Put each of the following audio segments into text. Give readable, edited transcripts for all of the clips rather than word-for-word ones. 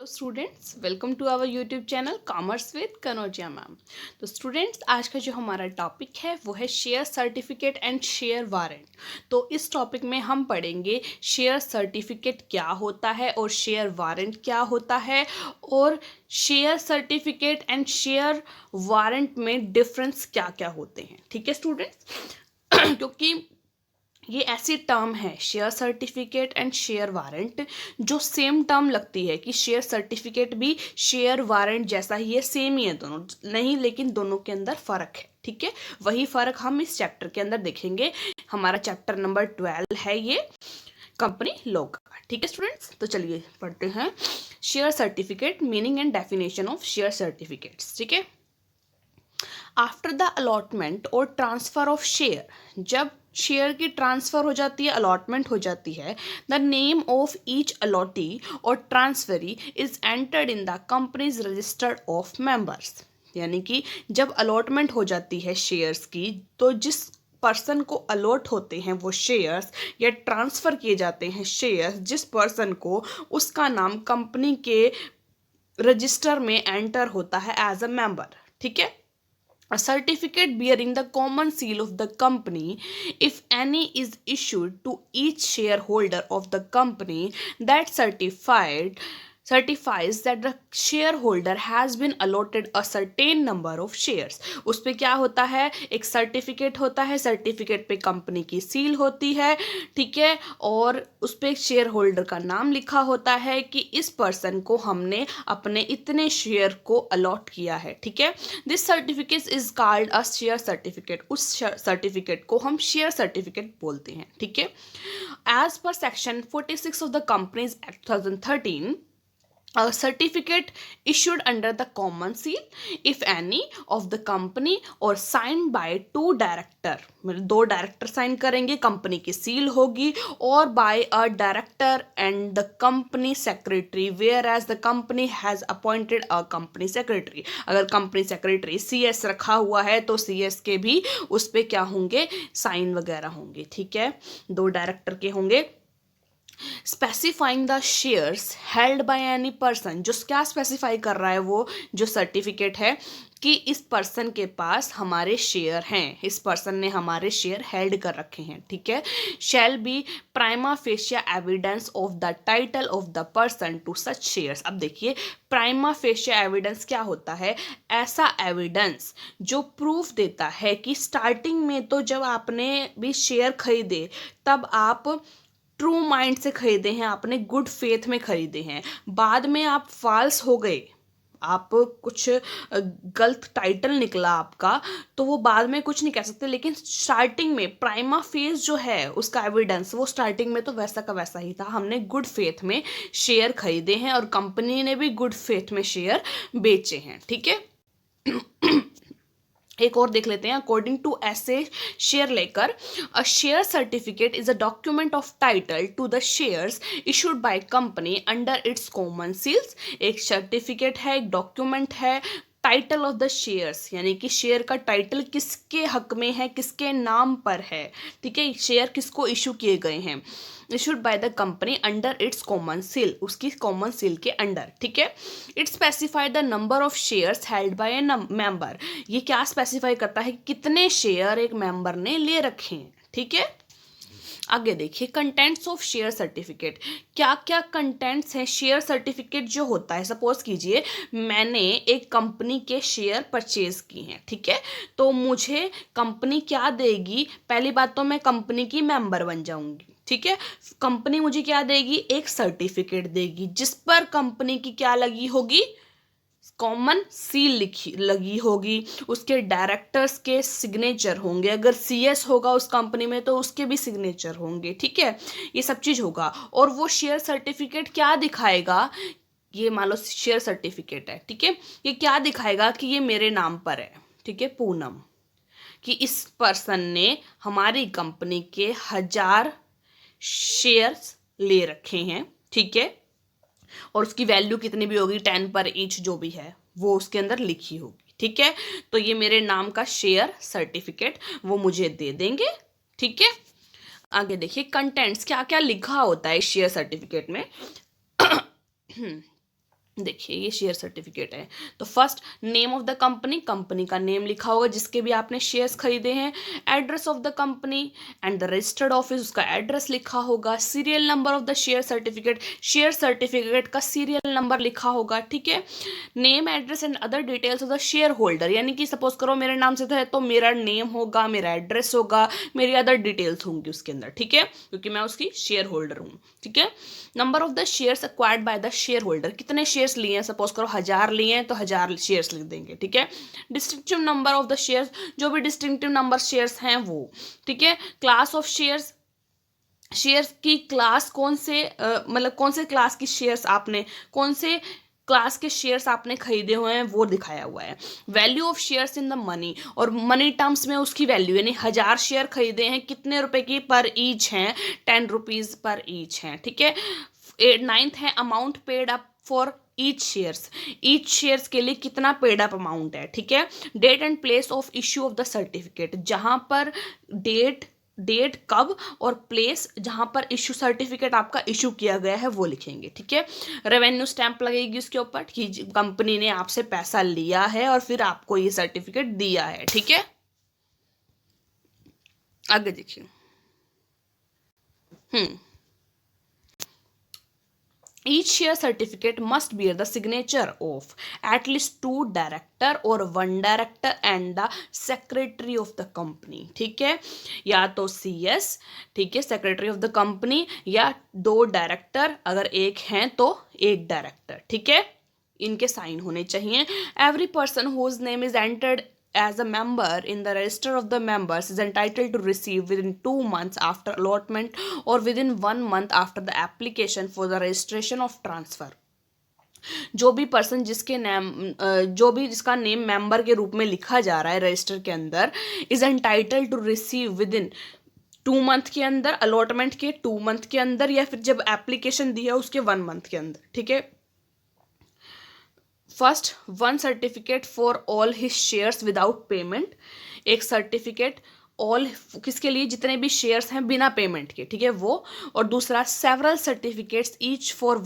तो students welcome to our YouTube channel commerce with Kanaujia ma'am. तो students आज का जो हमारा टॉपिक है वो है share certificate and share warrant. तो इस टॉपिक में हम पढ़ेंगे शेयर सर्टिफिकेट क्या होता है और शेयर वारंट क्या होता है, और share certificate and share warrant में डिफरेंस क्या क्या होते हैं। ठीक है स्टूडेंट्स क्योंकि ये ऐसी टर्म है share certificate and share warrant जो सेम टर्म लगती है कि शेयर सर्टिफिकेट भी शेयर वारंट जैसा ही है, सेम ही है दोनों, नहीं लेकिन दोनों के अंदर फ़र्क है। ठीक है, वही फ़र्क हम इस चैप्टर के अंदर देखेंगे। हमारा चैप्टर नंबर 12 है ये कंपनी लॉ का। ठीक है स्टूडेंट्स, तो चलिए पढ़ते हैं share certificate, meaning and definition of share certificates. ठीक है, आफ्टर द अलॉटमेंट और ट्रांसफर ऑफ शेयर, जब शेयर की ट्रांसफर हो जाती है, अलॉटमेंट हो जाती है, the name of each allottee और transferee is entered in the company's registered of members. यानी कि जब अलॉटमेंट हो जाती है शेयर्स की, तो जिस पर्सन को अलॉट होते हैं वो शेयर्स या ट्रांसफ़र किए जाते हैं शेयर्स जिस पर्सन को, उसका नाम कंपनी के रजिस्टर में एंटर होता है एज अ मेंबर। ठीक है, a certificate bearing the common seal of the company, if any, is issued to each shareholder of the company that certifies that the shareholder has been allotted a certain number of shares। उस पे क्या होता है, एक certificate होता है, certificate पे company की सील होती है। ठीक है, और उस पे शेयर होल्डर का नाम लिखा होता है कि इस पर्सन को हमने अपने इतने शेयर को अलॉट किया है। ठीक है, this certificate is called a share certificate. उस सर्टिफिकेट को हम शेयर सर्टिफिकेट बोलते हैं। ठीक है, as per section 46 of the companies act 2013, a certificate issued under the common seal, if any, of the company or signed by two director, मतलब दो director sign करेंगे, कंपनी की सील होगी, और by a director and the company secretary, whereas the company has appointed a company secretary. अगर company secretary CS रखा हुआ है तो CS के भी उस पर क्या होंगे, साइन वगैरह होंगे। ठीक है, दो डायरेक्टर के होंगे। Specifying the shares held by any person, जो क्या स्पेसिफाई कर रहा है वो जो सर्टिफिकेट है कि इस पर्सन के पास हमारे शेयर हैं, इस पर्सन ने हमारे शेयर हेल्ड कर रखे हैं। ठीक है, shall be prima facie evidence of the title of the person to such shares. अब देखिए, प्राइमा फेशिया एविडेंस क्या होता है, ऐसा एविडेंस जो प्रूफ देता है कि स्टार्टिंग में तो जब आपने भी शेयर खरीदे तब आप ट्रू माइंड से खरीदे हैं, आपने गुड फेथ में खरीदे हैं, बाद में आप फॉल्स हो गए, आप कुछ गलत टाइटल निकला आपका, तो वो बाद में कुछ नहीं कह सकते। लेकिन स्टार्टिंग में प्राइमा फेज जो है उसका एविडेंस, वो स्टार्टिंग में तो वैसा का वैसा ही था, हमने गुड फेथ में शेयर खरीदे हैं और कंपनी ने भी गुड फेथ में शेयर बेचे हैं। ठीक है, एक और देख लेते हैं। अकॉर्डिंग टू ऐसे शेयर लेकर, a share certificate is a document of title to the shares issued by company under its common seals. एक सर्टिफिकेट है, एक डॉक्यूमेंट है टाइटल ऑफ द शेयर्स, यानी कि शेयर का टाइटल किसके हक में है, किसके नाम पर है। ठीक है, शेयर किसको इशू किए गए हैं, issued by the company under its common seal, उसकी कॉमन सील के अंडर। ठीक है, it specify the number of shares held by A member. ये क्या स्पेसिफाई करता है, कितने शेयर एक मेंबर ने ले रखे हैं। ठीक है, आगे देखिए कंटेंट्स ऑफ शेयर सर्टिफिकेट, क्या क्या कंटेंट्स हैं। शेयर सर्टिफिकेट जो होता है, सपोज कीजिए मैंने एक कंपनी के शेयर परचेज किए हैं। ठीक है, तो मुझे कंपनी क्या देगी, पहली बात तो मैं कंपनी की मेंबर बन जाऊंगी। ठीक है, कंपनी मुझे क्या देगी, एक सर्टिफिकेट देगी जिस पर कंपनी की क्या लगी होगी, कॉमन सील लिखी लगी होगी, उसके डायरेक्टर्स के सिग्नेचर होंगे, अगर CS होगा उस कंपनी में तो उसके भी सिग्नेचर होंगे। ठीक है, ये सब चीज़ होगा। और वो शेयर सर्टिफिकेट क्या दिखाएगा, ये मान लो शेयर सर्टिफिकेट है, ठीक है, ये क्या दिखाएगा कि ये मेरे नाम पर है। ठीक है, पूनम, कि इस पर्सन ने हमारी कंपनी के 1000 शेयर्स ले रखे हैं। ठीक है, और उसकी वैल्यू कितनी भी होगी, 10 पर ईच जो भी है वो उसके अंदर लिखी होगी। ठीक है, तो ये मेरे नाम का शेयर सर्टिफिकेट वो मुझे दे देंगे। ठीक है, आगे देखिए कंटेंट्स, क्या क्या लिखा होता है शेयर सर्टिफिकेट में। देखिए ये शेयर सर्टिफिकेट है। तो first name of the company, company का नेम लिखा होगा जिसके भी आपने शेयर्स खरीदे हैं। Address of the company and the registered office, उसका एड्रेस लिखा होगा। Serial number of the share certificate, share certificate का सीरियल नंबर लिखा होगा, ठीक है। Name address and other details of the share holder, यानी कि सपोज करो मेरे नाम से है तो मेरा नेम होगा, मेरा एड्रेस होगा, मेरी अदर डिटेल्स होंगी उसके अंदर, ठीक है, क्योंकि मैं उसकी शेयर होल्डर हूँ, ठीक है। Number of the shares acquired by the share holder, कितने शेयर्स लिए हैं, सपोज करो 1000 लिए हैं तो 1000 शेयर्स लिख देंगे, ठीक है। Distinctive number of the shares, जो भी डिस्टिंक्टिव नंबर शेयर्स हैं वो, ठीक है। क्लास ऑफ शेयर्स, शेयर्स की क्लास कौन से मतलब कौन से क्लास की शेयर्स आपने, कौन से क्लास के शेयर्स आपने खरीदे हुए हैं वो दिखाया हुआ है। Value of shares in the money, और मनी टर्म्स में उसकी वैल्यू, यानी 1000 शेयर खरीदे हैं, कितने रुपए की पर ईच हैं, 10 रुपीज पर ईच हैं, ठीक है। 9th है amount paid up for each shares के लिए कितना पेड अप अमाउंट है, ठीक है। Date and place of issue of the certificate, जहां पर डेट कब और प्लेस जहां पर इशू सर्टिफिकेट आपका इशू किया गया है वो लिखेंगे, ठीक है। रेवेन्यू स्टैंप लगेगी उसके ऊपर कि कंपनी ने आपसे पैसा लिया है और फिर आपको ये सर्टिफिकेट दिया है, ठीक है। आगे देखिए। Each share certificate must bear the signature of at least 2 director or 1 director and the secretary of the company, ठीक है। या तो CS, ठीक है, सेक्रेटरी ऑफ द कंपनी, या 2 डायरेक्टर, अगर एक हैं तो 1 डायरेक्टर, ठीक है, इनके साइन होने चाहिए। Every person whose name is entered as a member in the register of the members is entitled to receive within 2 months after allotment or within 1 month after the application for the registration of transfer, जो भी person जिसके name जो भी जिसका name member के रूप में लिखा जा रहा है रजिस्टर के अंदर, is entitled to receive within 2 month के अंदर, अलॉटमेंट के 2 मंथ के अंदर, या फिर जब एप्लीकेशन दी है उसके 1 मंथ के अंदर, ठीक है। First 1 certificate for all his shares without payment, एक सर्टिफिकेट ऑल किसके लिए, जितने भी शेयर्स हैं बिना पेमेंट के, ठीक है वो। और दूसरा several certificates each for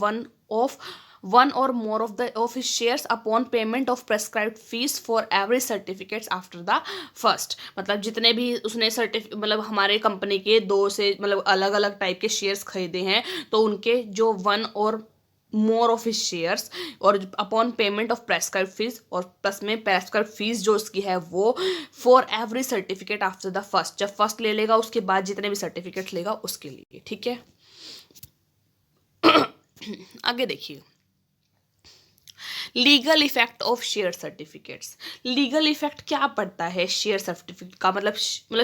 one और more of his shares upon payment of prescribed fees for every certificates after the first, मतलब जितने भी उसने मतलब हमारे कंपनी के 2 से मतलब अलग अलग टाइप के शेयर्स खरीदे हैं तो उनके जो 1 और मोर ऑफ हिज शेयर्स और upon payment of prescribe fees, और प्लस में प्रेस्क्राइब फीस जो उसकी है वो for every certificate after the first, जब फर्स्ट ले लेगा उसके बाद जितने भी सर्टिफिकेट लेगा उसके लिए, ठीक है। आगे देखिए। Legal effect of share certificates, legal effect क्या पड़ता है शेयर सर्टिफिकेट का, मतलब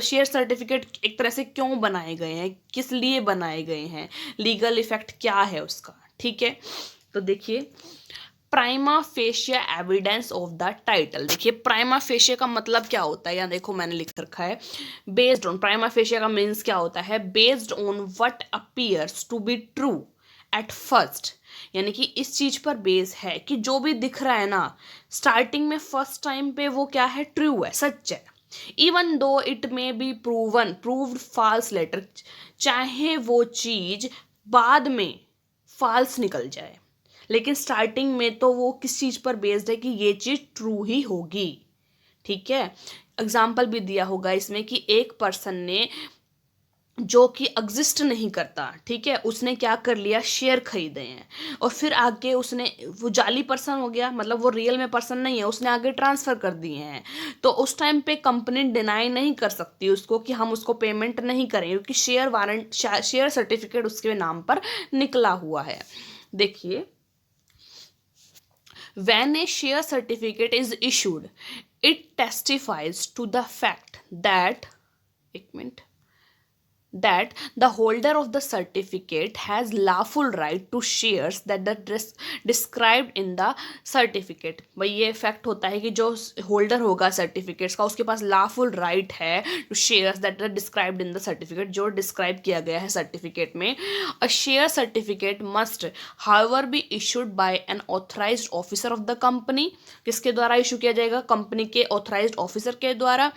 शेयर सर्टिफिकेट एक तरह से क्यों बनाए गए हैं, किस लिए बनाए गए हैं, लीगल इफेक्ट क्या है उसका, ठीक है। तो देखिए prima facie evidence of the title, देखिए प्राइमा फेशिया का मतलब क्या होता है, यहाँ देखो मैंने लिख रखा है बेस्ड ऑन, प्राइमा फेशिया का मीन्स क्या होता है, based on what appears to be true at first, यानी कि इस चीज पर बेस है कि जो भी दिख रहा है ना स्टार्टिंग में फर्स्ट टाइम पे वो क्या है, ट्रू है, सच है। Even though it may be proved false later, चाहे वो चीज बाद में फॉल्स निकल जाए, लेकिन स्टार्टिंग में तो वो किस चीज पर बेस्ड है कि ये चीज ट्रू ही होगी, ठीक है। एग्जाम्पल भी दिया होगा इसमें कि एक पर्सन ने जो कि एग्जिस्ट नहीं करता, ठीक है, उसने क्या कर लिया, शेयर खरीदे हैं और फिर आगे उसने वो जाली पर्सन हो गया, मतलब वो रियल में पर्सन नहीं है, उसने आगे ट्रांसफर कर दिए हैं, तो उस टाइम पे कंपनी डिनाई नहीं कर सकती उसको कि हम उसको पेमेंट नहीं करें क्योंकि शेयर सर्टिफिकेट उसके नाम पर निकला हुआ है। देखिए when a share certificate is issued it testifies to the fact that that the holder of the certificate has lawful right to shares that the described in the certificate, भाई ये fact होता है कि जो होल्डर होगा certificates का उसके पास lawful right है to shares that are described in the certificate, जो डिस्क्राइब किया गया है सर्टिफिकेट में। A share certificate must however be issued by an authorised officer of the company, किसके द्वारा इशू किया जाएगा, कंपनी के ऑथराइज्ड ऑफिसर के द्वारा।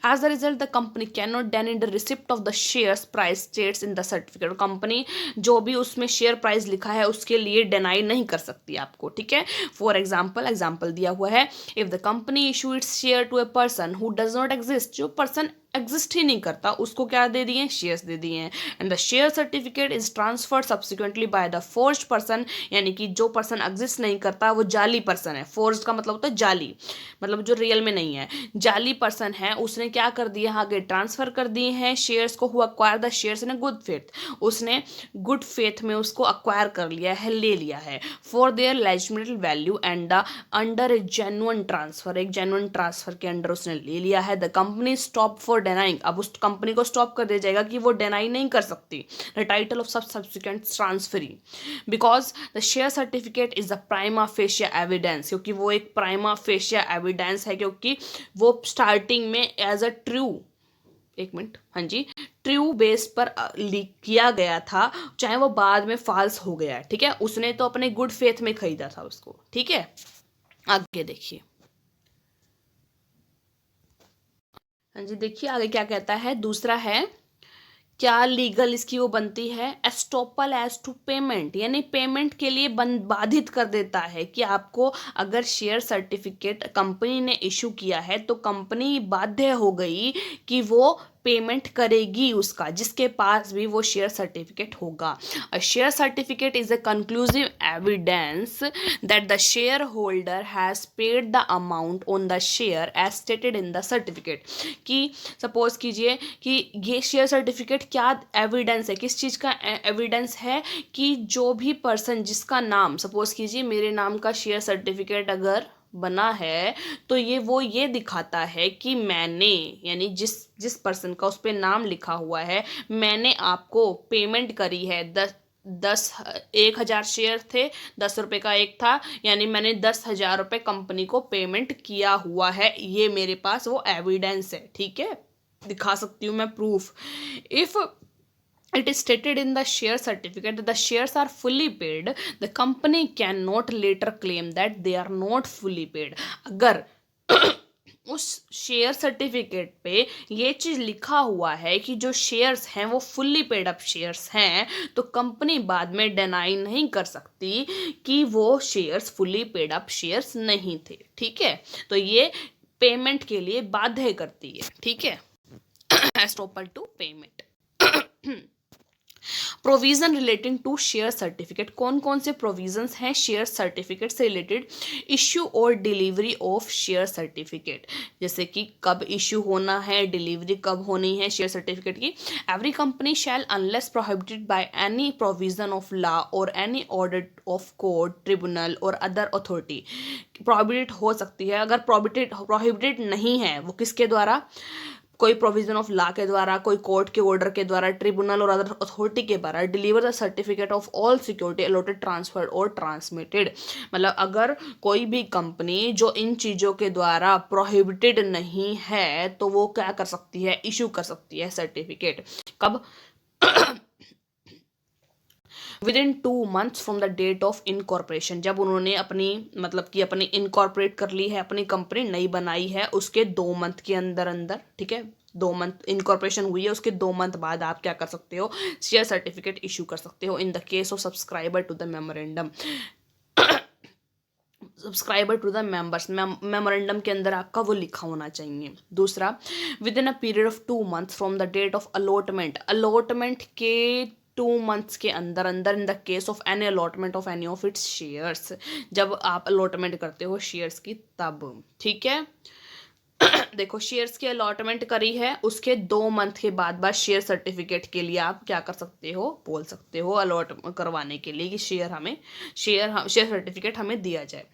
As a result the company can not deny the receipt of the shares price states in the certificate. Company जो भी उसमें शेयर प्राइस लिखा है उसके लिए डिनाई नहीं कर सकती आपको, ठीक है। फॉर एग्जाम्पल दिया हुआ है, if the company issue its share to a person who does not exist, जो पर्सन एग्जिस्ट ही नहीं करता उसको क्या दे दिए, शेयर्स दे दिए हैं। And the share certificate is transferred subsequently by the forged person, यानी कि जो पर्सन एग्जिस्ट नहीं करता वो जाली पर्सन है। फोर्ज्ड का मतलब होता है जाली, मतलब जो रियल में नहीं है, जाली पर्सन है, उसने क्या कर दिया, आगे ट्रांसफर कर दिए हैं शेयर्स को। Who acquire the shares in good faith, उसने गुड फेथ में उसको अक्वायर कर लिया है, ले लिया है। For their legitimate value and the under A genuine transfer, एक जेन्युइन ट्रांसफर के अंडर उसने ले लिया है। The company stop for denying, अब उस कंपनी को स्टॉप कर दिया जाएगा कि वो डिनाई नहीं कर सकती the title of subsequent transferee, because the share certificate is the prima facie evidence, क्योंकि वो एक प्राइमा फेशिया एविडेंस है, क्योंकि वो स्टार्टिंग में एज अ ट्रू, एक मिनट, हाँ जी, ट्रू बेस पर लीक किया गया था, चाहे वो बाद में फॉल्स हो गया, ठीक है। उसने तो अपने गुड फेथ में खरीदा था उसको, ठीक है। आगे देखिए, हाँ जी, देखिए आगे क्या कहता है। दूसरा है, क्या लीगल इसकी वो बनती है, एस्टॉपल एज टू पेमेंट, यानी पेमेंट के लिए बाधित कर देता है कि आपको अगर शेयर सर्टिफिकेट कंपनी ने इशू किया है तो कंपनी बाध्य हो गई कि वो पेमेंट करेगी उसका, जिसके पास भी वो शेयर सर्टिफिकेट होगा। A share certificate is a conclusive evidence that the share holder has paid the amount on the share as stated in the certificate. कि सपोज कीजिए कि ये शेयर सर्टिफिकेट क्या एविडेंस है, किस चीज़ का एविडेंस है, कि जो भी पर्सन जिसका नाम, सपोज कीजिए मेरे नाम का शेयर सर्टिफिकेट अगर बना है तो ये दिखाता है कि मैंने, यानी जिस पर्सन का उस पर नाम लिखा हुआ है, मैंने आपको पेमेंट करी है। 1,000 शेयर थे, 10 रुपये का एक था, यानी मैंने 10,000 रुपये कंपनी को पेमेंट किया हुआ है, ये मेरे पास वो एविडेंस है, ठीक है, दिखा सकती हूँ मैं proof. If it is stated in the share certificate that the shares are fully paid, the company cannot later claim that they are not fully paid। अगर उस शेयर सर्टिफिकेट पे ये चीज़ लिखा हुआ है कि जो शेयर्स हैं वो फुल्ली पेड अप शेयर्स हैं, तो कंपनी बाद में डिनाई नहीं कर सकती कि वो shares fully paid up shares नहीं थे, ठीक है। तो ये पेमेंट के लिए बाध्य करती है, ठीक है, estoppel to payment. Provision relating to share certificate, कौन कौन से प्रोविजंस हैं शेयर सर्टिफिकेट से रिलेटेड। इश्यू और डिलीवरी ऑफ शेयर सर्टिफिकेट, जैसे कि कब इश्यू होना है, डिलीवरी कब होनी है शेयर सर्टिफिकेट की। Every company shall unless prohibited by any provision of law और any order of court, tribunal और अदर अथॉरिटी, प्रोहिबिटेड हो सकती है। अगर प्रोहिबिटेड नहीं है वो किसके द्वारा, कोई प्रोविजन ऑफ लॉ के द्वारा, कोई कोर्ट के ऑर्डर के द्वारा, ट्रिब्यूनल और अदर अथॉरिटी के द्वारा, deliver the certificate of all security allotted, transferred और ट्रांसमिटेड। मतलब अगर कोई भी कंपनी जो इन चीज़ों के द्वारा प्रोहिबिटेड नहीं है तो वो क्या कर सकती है, इशू कर सकती है सर्टिफिकेट। कब, within 2 months from the date of incorporation, जब उन्होंने अपनी मतलब कि अपनी इनकॉर्पोरेट कर ली है, अपनी कंपनी नई बनाई है, उसके 2 मंथ के अंदर अंदर, ठीक है, 2 मंथ इनकॉर्पोरेशन हुई है, उसके 2 मंथ बाद आप क्या कर सकते हो, शेयर सर्टिफिकेट इशू कर सकते हो। In the case of subscriber to the memorandum, subscriber to the members, memorandum के अंदर आपका वो लिखा होना चाहिए। दूसरा, within a period of 2 months from the date of allotment, allotment के 2 months के अंदर अंदर, in the case of any allotment of any of its shares, जब आप अलॉटमेंट करते हो शेयर्स की तब, ठीक है। देखो शेयर्स की अलॉटमेंट करी है, उसके 2 month के बाद शेयर सर्टिफिकेट के लिए आप क्या कर सकते हो, बोल सकते हो अलॉट करवाने के लिए कि शेयर सर्टिफिकेट हमें दिया जाए।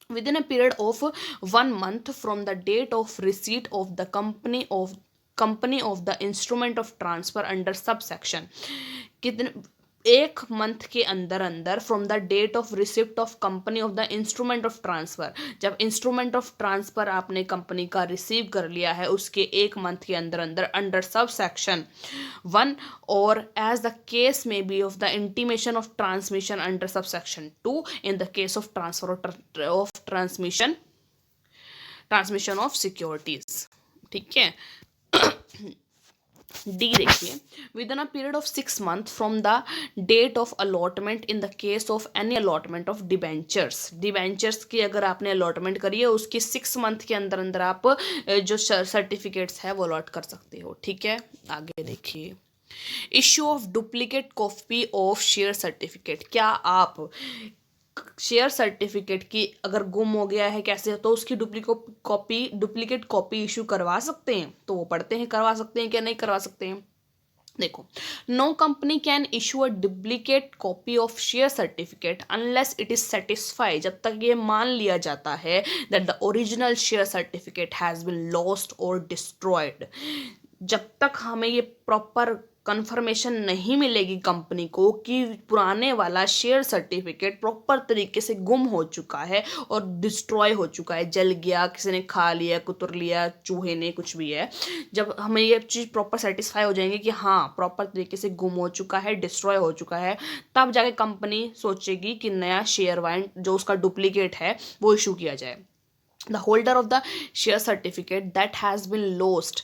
within a period of 1 month from the date of receipt of the company of the instrument of transfer under subsection, कितने 1 month के अंदर अंदर from the date of receipt of company of the instrument of transfer, जब instrument of transfer आपने company का receive कर लिया है उसके 1 month के अंदर अंदर अंडर सब सेक्शन 1 और एज द केस में B of the intimation of transmission under sub section 2 in the case of transfer of transmission of securities, ठीक है। डी देखिए, within a period of 6 months from the date of allotment in the case of any allotment of debentures. Debentures की अगर आपने allotment करी है उसके 6 month के अंदर अंदर आप जो सर्टिफिकेट्स है वो अलॉट कर सकते हो। ठीक है, आगे देखिए, issue of duplicate copy of share certificate. क्या आप शेयर सर्टिफिकेट की अगर गुम हो गया है कैसे, तो उसकी डुप्लीकेट कॉपी इशू करवा सकते हैं? तो वो पढ़ते हैं करवा सकते हैं क्या नहीं करवा सकते हैं। देखो, no company can issue a duplicate copy of share certificate unless it is satisfy, जब तक ये मान लिया जाता है that the original share certificate has been lost और डिस्ट्रॉयड। जब तक हमें ये प्रॉपर कंफर्मेशन नहीं मिलेगी कंपनी को कि पुराने वाला शेयर सर्टिफिकेट प्रॉपर तरीके से गुम हो चुका है और डिस्ट्रॉय हो चुका है, जल गया, किसी ने खा लिया, कुतर लिया, चूहे ने, कुछ भी है, जब हमें ये चीज़ प्रॉपर सेटिस्फाई हो जाएंगे कि हाँ प्रॉपर तरीके से गुम हो चुका है, डिस्ट्रॉय हो चुका है, तब जाके कंपनी सोचेगी कि नया शेयर वारंट जो उसका डुप्लीकेट है वो इशू किया जाए। The holder of the share certificate that has been lost,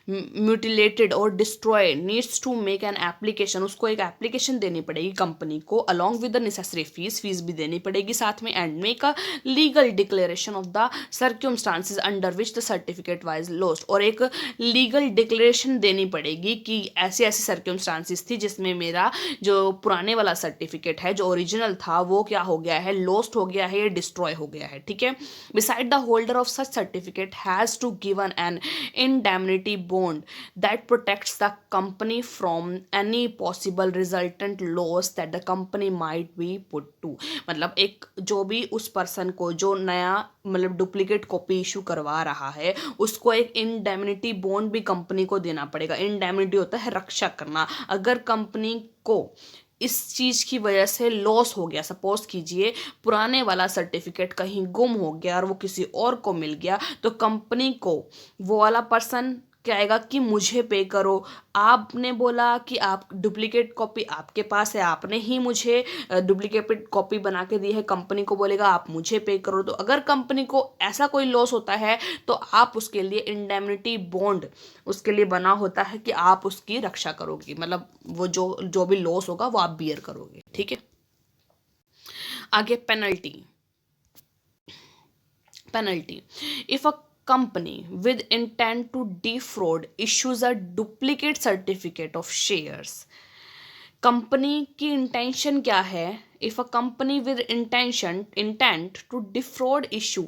mutilated और destroy needs to make an application, उसको एक एप्लीकेशन देनी पड़ेगी कंपनी को along with the necessary fees भी देनी पड़ेगी साथ में, and make a legal declaration of the circumstances under which the certificate was lost, और एक लीगल डिक्लेरेशन देनी पड़ेगी कि ऐसी ऐसी सर्क्यूमस्टांसेस थी जिसमें मेरा जो पुराने वाला सर्टिफिकेट है जो ओरिजिनल था वो क्या हो गया है, लॉस्ट हो गया है या डिस्ट्रॉय हो गया है। ठीक है, beside the holder of such certificate has to given an indemnity bond that protects the company from any possible resultant loss that the company might be put to। मतलब एक जो भी उस पर्सन को जो नया मतलब डुप्लीकेट कॉपी इशू करवा रहा है उसको एक इंडेमनिटी बॉन्ड भी कंपनी को देना पड़ेगा। इंडेमनिटी होता है रक्षा करना। अगर कंपनी को इस चीज़ की वजह से लॉस हो गया, सपोज कीजिए पुराने वाला सर्टिफिकेट कहीं गुम हो गया और वो किसी और को मिल गया, तो कंपनी को वो वाला पर्सन कहेगा कि मुझे पे करो, आपने बोला कि आप डुप्लीकेट कॉपी आपके पास है, आपने ही मुझे डुप्लीकेट कॉपी बना के दी है, कंपनी को बोलेगा आप मुझे पे करो। तो अगर कंपनी को ऐसा कोई लॉस होता है तो आप उसके लिए इंडेमनिटी बॉन्ड उसके लिए बना होता है कि आप उसकी रक्षा करोगे, मतलब वो जो भी लॉस होगा वो आप बियर करोगे। ठीक है, आगे penalty if a company with intent to defraud issues a duplicate certificate of shares। Company की इंटेंशन क्या है? If a company with intent to defraud issue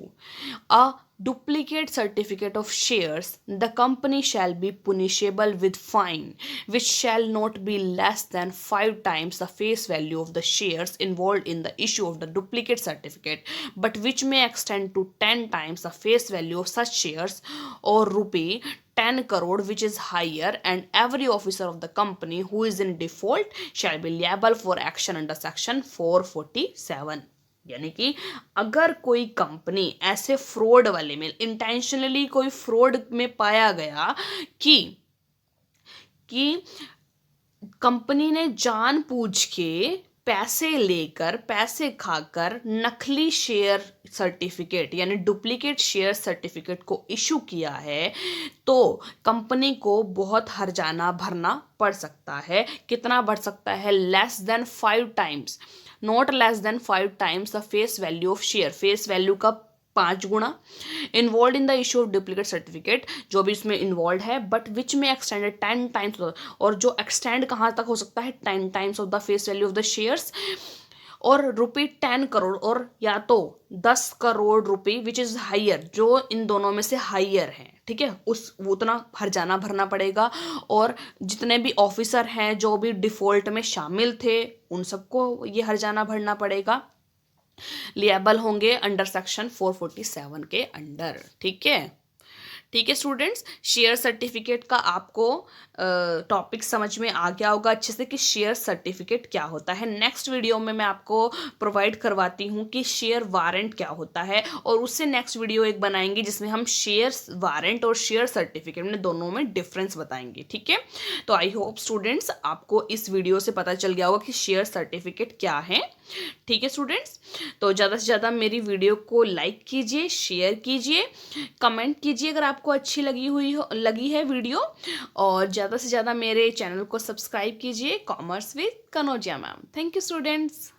a duplicate certificate of shares, the company shall be punishable with fine which shall not be less than 5 times the face value of the shares involved in the issue of the duplicate certificate, but which may extend to 10 times the face value of such shares or rupee 10 crore which is higher, and every officer of the company who is in default shall be liable for action under section 447। यानी कि अगर कोई company ऐसे fraud वाले में intentionally कोई fraud में पाया गया कि कंपनी ने जानबूझ के पैसे लेकर पैसे खाकर नकली शेयर सर्टिफिकेट यानी डुप्लीकेट शेयर सर्टिफिकेट को इशू किया है, तो कंपनी को बहुत हर्जाना भरना पड़ सकता है। कितना बढ़ सकता है? Less than 5 times, not less than 5 times the face value of share, face value का 5 गुना, involve in the issue of duplicate certificate जो भी इसमें इन्वॉल्व है, बट विच में एक्सटेंडेड 10 टाइम्स, और जो एक्सटेंड कहाँ तक हो सकता है? 10 times of the face value of the shares, और रुपी 10 करोड़ और या तो 10 करोड़ रुपी विच इज़ हाइयर, जो इन दोनों में से हाइयर है। ठीक है, वो उतना हर्जाना भरना पड़ेगा, और जितने भी ऑफिसर हैं जो भी डिफॉल्ट में शामिल थे उन सबको ये हर्जाना भरना पड़ेगा, लिएबल होंगे अंडर सेक्शन 447 के अंडर। ठीक है स्टूडेंट्स, शेयर सर्टिफिकेट का आपको टॉपिक समझ में आ गया होगा अच्छे से कि शेयर सर्टिफिकेट क्या होता है। नेक्स्ट वीडियो में मैं आपको प्रोवाइड करवाती हूँ कि शेयर वारंट क्या होता है, और उससे नेक्स्ट वीडियो एक बनाएंगे जिसमें हम शेयर वारंट और शेयर सर्टिफिकेट में दोनों में डिफरेंस बताएंगे। ठीक है, तो आई होप स्टूडेंट्स आपको इस वीडियो से पता चल गया होगा कि शेयर सर्टिफिकेट क्या है। ठीक है स्टूडेंट्स, तो ज़्यादा से ज़्यादा मेरी वीडियो को लाइक कीजिए, शेयर कीजिए, कमेंट कीजिए अगर आपको अच्छी लगी है वीडियो, और ज़्यादा से ज़्यादा मेरे चैनल को सब्सक्राइब कीजिए, commerce with Kanaujia ma'am. Thank you students.